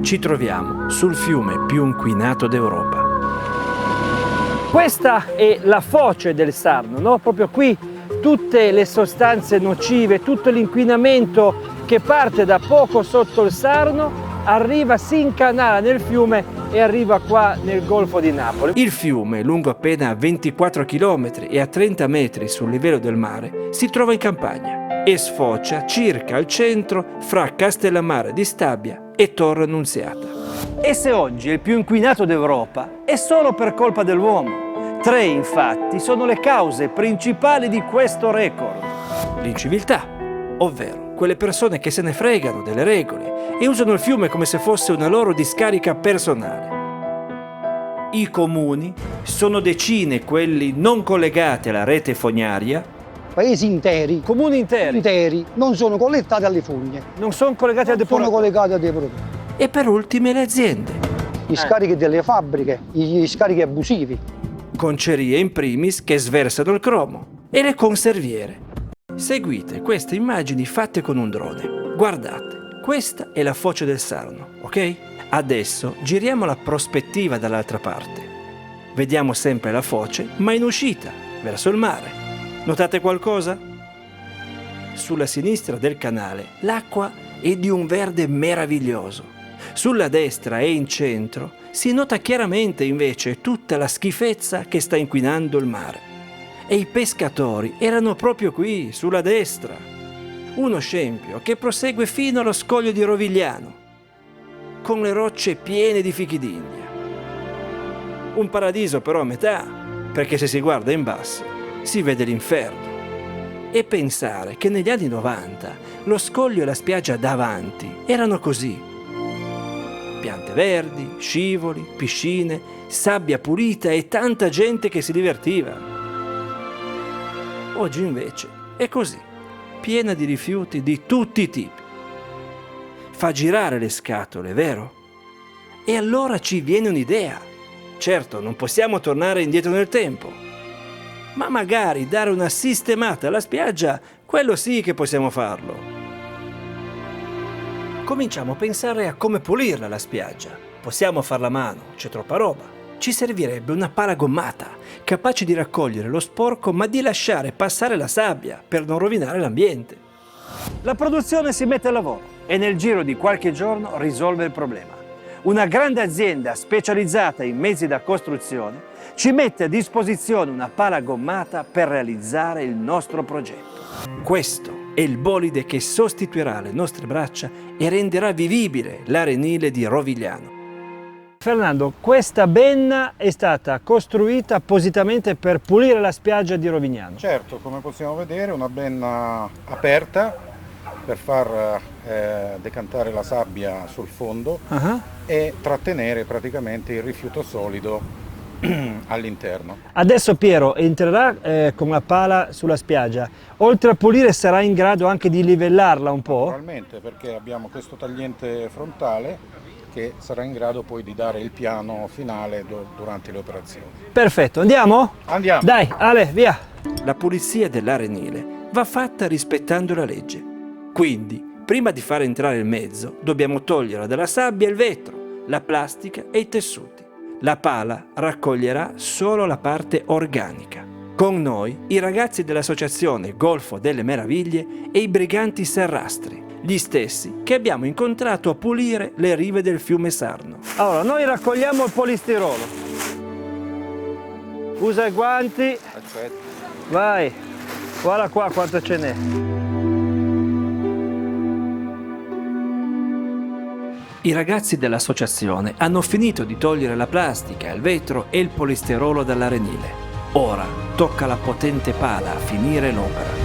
ci troviamo sul fiume più inquinato d'Europa. Questa è la foce del Sarno, no? Proprio qui tutte le sostanze nocive, tutto l'inquinamento che parte da poco sotto il Sarno arriva, si incanala nel fiume e arriva qua nel Golfo di Napoli. Il fiume, lungo appena 24 km e a 30 metri sul livello del mare, si trova in campagna e sfocia circa al centro fra Castellammare di Stabia e Torre Annunziata. E se oggi è il più inquinato d'Europa è solo per colpa dell'uomo. 3 infatti sono le cause principali di questo record. L'inciviltà, ovvero quelle persone che se ne fregano delle regole e usano il fiume come se fosse una loro discarica personale. I comuni sono decine quelli non collegati alla rete fognaria. Paesi interi, Comuni interi non sono collettati alle fogne, non sono collegati al sono depuratore. collegati a dei prodotti. E per ultime le aziende, Gli scarichi delle fabbriche, gli scarichi abusivi. concerie in primis che sversano il cromo e le conserviere. Seguite queste immagini fatte con un drone. Guardate, questa è la foce del Sarno, ok? Adesso giriamo la prospettiva dall'altra parte. Vediamo sempre la foce, ma in uscita, verso il mare. Notate qualcosa? Sulla sinistra del canale l'acqua è di un verde meraviglioso. Sulla destra e in centro si nota chiaramente invece tutta la schifezza che sta inquinando il mare. E i pescatori erano proprio qui, sulla destra. Uno scempio che prosegue fino allo scoglio di Rovigliano, con le rocce piene di fichi d'India. Un paradiso però a metà, perché se si guarda in basso si vede l'inferno. E pensare che negli anni 90 lo scoglio e la spiaggia davanti erano così. Piante verdi, scivoli, piscine, sabbia pulita e tanta gente che si divertiva. Oggi invece è così, piena di rifiuti di tutti i tipi. Fa girare le scatole, vero? E allora ci viene un'idea. Certo, non possiamo tornare indietro nel tempo, ma magari dare una sistemata alla spiaggia, quello sì che possiamo farlo. Cominciamo a pensare a come pulirla la spiaggia. Possiamo farla a mano, c'è troppa roba. Ci servirebbe una pala gommata, capace di raccogliere lo sporco ma di lasciare passare la sabbia per non rovinare l'ambiente. La produzione si mette al lavoro e nel giro di qualche giorno risolve il problema. Una grande azienda specializzata in mezzi da costruzione ci mette a disposizione una pala gommata per realizzare il nostro progetto. Questo è il bolide che sostituirà le nostre braccia e renderà vivibile l'arenile di Rovigliano. Fernando, questa benna è stata costruita appositamente per pulire la spiaggia di Rovigliano. Certo, come possiamo vedere, una benna aperta per far decantare la sabbia sul fondo e trattenere praticamente il rifiuto solido all'interno. Adesso Piero entrerà con la pala sulla spiaggia. Oltre a pulire sarà in grado anche di livellarla un po'? Naturalmente, perché abbiamo questo tagliente frontale che sarà in grado poi di dare il piano finale durante le operazioni. Perfetto, andiamo? Andiamo! Dai, Ale, via! La pulizia dell'arenile va fatta rispettando la legge. Quindi, prima di far entrare il mezzo, dobbiamo togliere dalla sabbia il vetro, la plastica e i tessuti. La pala raccoglierà solo la parte organica. Con noi i ragazzi dell'associazione Golfo delle Meraviglie e i briganti serrastri, gli stessi che abbiamo incontrato a pulire le rive del fiume Sarno. Allora, noi raccogliamo il polistirolo. Usa i guanti. Aspetta. Vai. Guarda qua quanto ce n'è. I ragazzi dell'associazione hanno finito di togliere la plastica, il vetro e il polistirolo dall'arenile. Ora tocca alla potente pala a finire l'opera.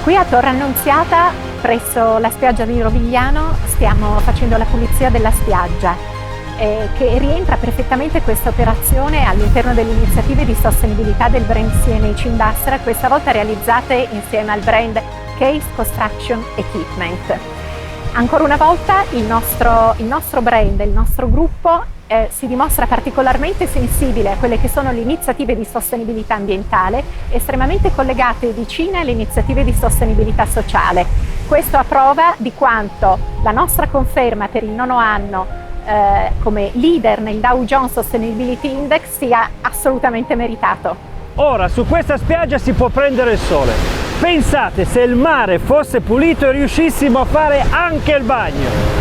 Qui a Torre Annunziata, presso la spiaggia di Rovigliano, stiamo facendo la pulizia della spiaggia. che rientra perfettamente questa operazione all'interno delle iniziative di sostenibilità del brand CNH Industrial, questa volta realizzate insieme al brand Case Construction Equipment. Ancora una volta il nostro brand, il nostro gruppo si dimostra particolarmente sensibile a quelle che sono le iniziative di sostenibilità ambientale, estremamente collegate e vicine alle iniziative di sostenibilità sociale. Questo a prova di quanto la nostra conferma per il 9° anno come leader nel Dow Jones Sustainability Index sia assolutamente meritato. Ora su questa spiaggia si può prendere il sole. Pensate se il mare fosse pulito e riuscissimo a fare anche il bagno.